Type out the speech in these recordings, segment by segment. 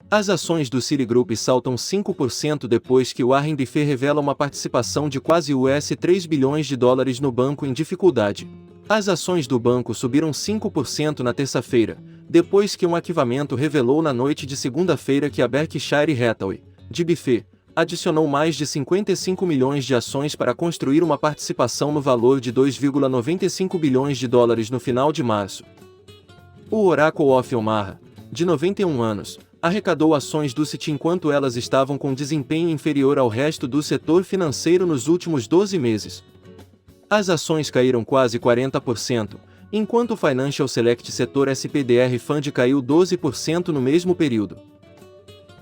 As ações do Citigroup saltam 5% depois que Warren Buffett revela uma participação de quase US$ 3 bilhões no banco em dificuldade. As ações do banco subiram 5% na terça-feira, depois que um arquivamento revelou na noite de segunda-feira que a Berkshire Hathaway, de Buffett, adicionou mais de 55 milhões de ações para construir uma participação no valor de US$ 2,95 bilhões no final de março. O Oracle of Omaha, de 91 anos, arrecadou ações do Citi enquanto elas estavam com desempenho inferior ao resto do setor financeiro nos últimos 12 meses. As ações caíram quase 40%, enquanto o Financial Select Setor SPDR Fund caiu 12% no mesmo período.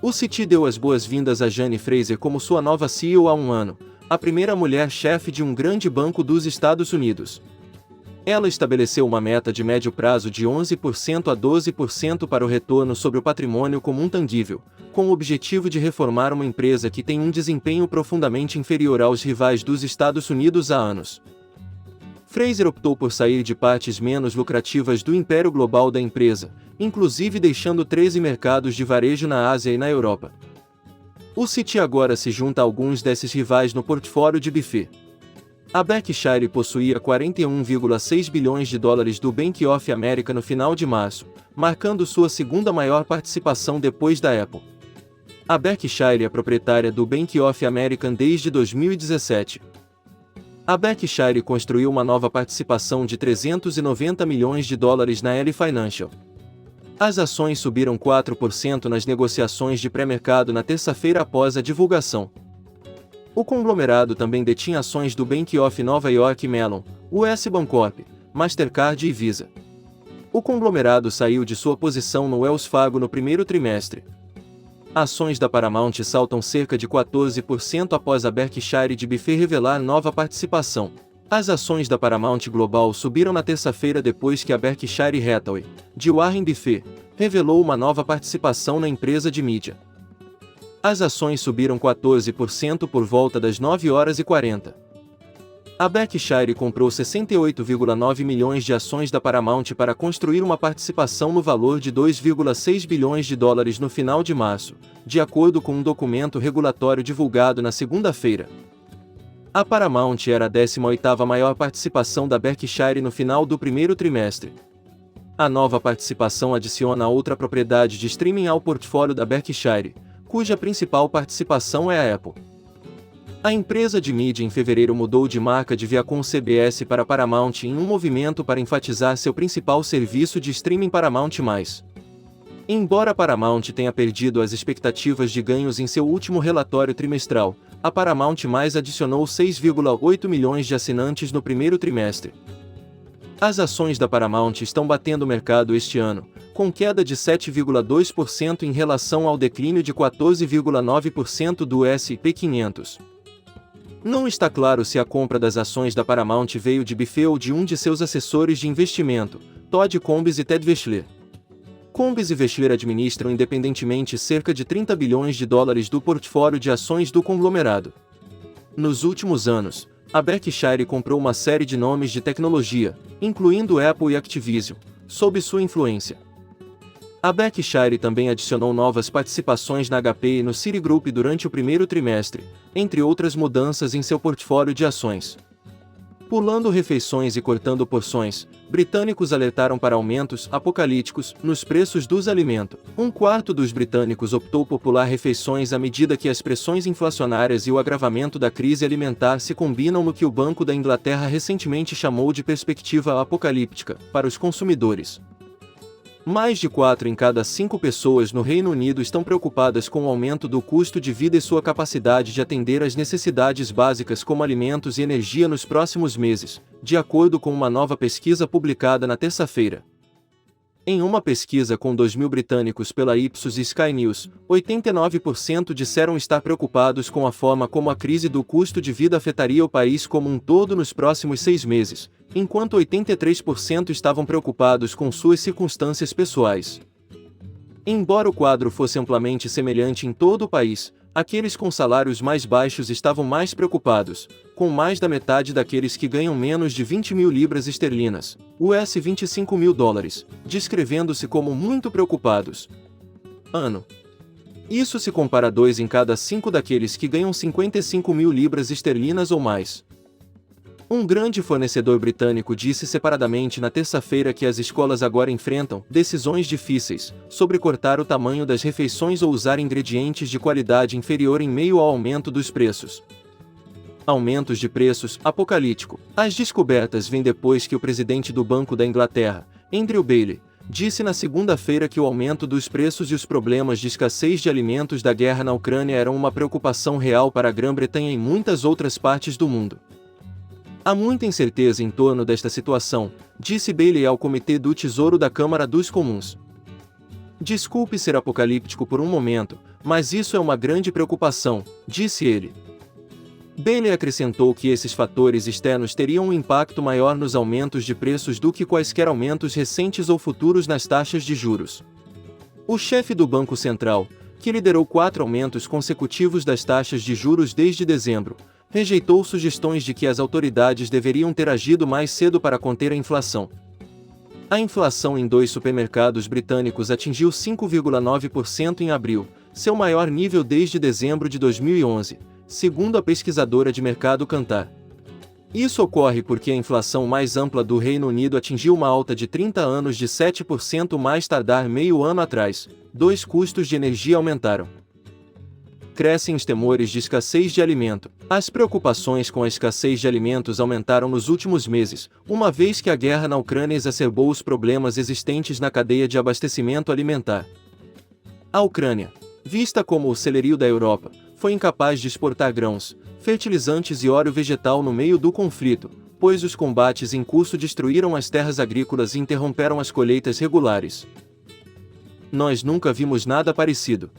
O Citi deu as boas-vindas a Jane Fraser como sua nova CEO há um ano, a primeira mulher-chefe de um grande banco dos Estados Unidos. Ela estabeleceu uma meta de médio prazo de 11% a 12% para o retorno sobre o patrimônio comum tangível, com o objetivo de reformar uma empresa que tem um desempenho profundamente inferior aos rivais dos Estados Unidos há anos. Fraser optou por sair de partes menos lucrativas do império global da empresa, inclusive deixando 13 mercados de varejo na Ásia e na Europa. O Citi agora se junta a alguns desses rivais no portfólio de Buffett. A Berkshire possuía US$ 41,6 bilhões do Bank of America no final de março, marcando sua segunda maior participação depois da Apple. A Berkshire é proprietária do Bank of America desde 2017. A Berkshire construiu uma nova participação de US$ 390 milhões na L Financial. As ações subiram 4% nas negociações de pré-mercado na terça-feira após a divulgação. O conglomerado também detinha ações do Bank of Nova York Mellon, US Bancorp, Mastercard e Visa. O conglomerado saiu de sua posição no Wells Fargo no primeiro trimestre. Ações da Paramount saltam cerca de 14% após a Berkshire de Buffett revelar nova participação. As ações da Paramount Global subiram na terça-feira depois que a Berkshire Hathaway, de Warren Buffett, revelou uma nova participação na empresa de mídia. As ações subiram 14% por volta das 9h40. A Berkshire comprou 68,9 milhões de ações da Paramount para construir uma participação no valor de US$ 2,6 bilhões no final de março, de acordo com um documento regulatório divulgado na segunda-feira. A Paramount era a 18ª maior participação da Berkshire no final do primeiro trimestre. A nova participação adiciona outra propriedade de streaming ao portfólio da Berkshire, cuja principal participação é a Apple. A empresa de mídia em fevereiro mudou de marca de Viacom CBS para Paramount em um movimento para enfatizar seu principal serviço de streaming Paramount+. Embora a Paramount tenha perdido as expectativas de ganhos em seu último relatório trimestral, a Paramount+ adicionou 6,8 milhões de assinantes no primeiro trimestre. As ações da Paramount estão batendo o mercado este ano, com queda de 7,2% em relação ao declínio de 14,9% do S&P 500. Não está claro se a compra das ações da Paramount veio de Buffett ou de um de seus assessores de investimento, Todd Combs e Ted Weschler. Combs e Weschler administram independentemente cerca de 30 bilhões de dólares do portfólio de ações do conglomerado. Nos últimos anos, a Berkshire comprou uma série de nomes de tecnologia, incluindo Apple e Activision, sob sua influência. A Berkshire também adicionou novas participações na HP e no Citigroup durante o primeiro trimestre, entre outras mudanças em seu portfólio de ações. Pulando refeições e cortando porções, britânicos alertaram para aumentos apocalípticos nos preços dos alimentos. Um quarto dos britânicos optou por pular refeições à medida que as pressões inflacionárias e o agravamento da crise alimentar se combinam no que o Banco da Inglaterra recentemente chamou de perspectiva apocalíptica para os consumidores. Mais de 4 em cada 5 pessoas no Reino Unido estão preocupadas com o aumento do custo de vida e sua capacidade de atender às necessidades básicas como alimentos e energia nos próximos meses, de acordo com uma nova pesquisa publicada na terça-feira. Em uma pesquisa com 2.000 britânicos pela Ipsos e Sky News, 89% disseram estar preocupados com a forma como a crise do custo de vida afetaria o país como um todo nos próximos 6 meses, enquanto 83% estavam preocupados com suas circunstâncias pessoais. Embora o quadro fosse amplamente semelhante em todo o país, aqueles com salários mais baixos estavam mais preocupados, com mais da metade daqueles que ganham menos de 20 mil libras esterlinas, US$ 25 mil, descrevendo-se como muito preocupados. Ano. Isso se compara a 2 em cada 5 daqueles que ganham 55 mil libras esterlinas ou mais. Um grande fornecedor britânico disse separadamente na terça-feira que as escolas agora enfrentam decisões difíceis sobre cortar o tamanho das refeições ou usar ingredientes de qualidade inferior em meio ao aumento dos preços. Aumentos de preços, apocalíptico. As descobertas vêm depois que o presidente do Banco da Inglaterra, Andrew Bailey, disse na segunda-feira que o aumento dos preços e os problemas de escassez de alimentos da guerra na Ucrânia eram uma preocupação real para a Grã-Bretanha e muitas outras partes do mundo. Há muita incerteza em torno desta situação, disse Bailey ao Comitê do Tesouro da Câmara dos Comuns. Desculpe ser apocalíptico por um momento, mas isso é uma grande preocupação, disse ele. Bailey acrescentou que esses fatores externos teriam um impacto maior nos aumentos de preços do que quaisquer aumentos recentes ou futuros nas taxas de juros. O chefe do Banco Central, que liderou 4 aumentos consecutivos das taxas de juros desde dezembro, rejeitou sugestões de que as autoridades deveriam ter agido mais cedo para conter a inflação. A inflação em 2 supermercados britânicos atingiu 5,9% em abril, seu maior nível desde dezembro de 2011. Segundo a pesquisadora de mercado Kantar. Isso ocorre porque a inflação mais ampla do Reino Unido atingiu uma alta de 30 anos de 7% mais tardar meio ano atrás. 2 custos de energia aumentaram. Crescem os temores de escassez de alimento. As preocupações com a escassez de alimentos aumentaram nos últimos meses, uma vez que a guerra na Ucrânia exacerbou os problemas existentes na cadeia de abastecimento alimentar. A Ucrânia, vista como o celeiro da Europa, foi incapaz de exportar grãos, fertilizantes e óleo vegetal no meio do conflito, pois os combates em curso destruíram as terras agrícolas e interromperam as colheitas regulares. Nós nunca vimos nada parecido.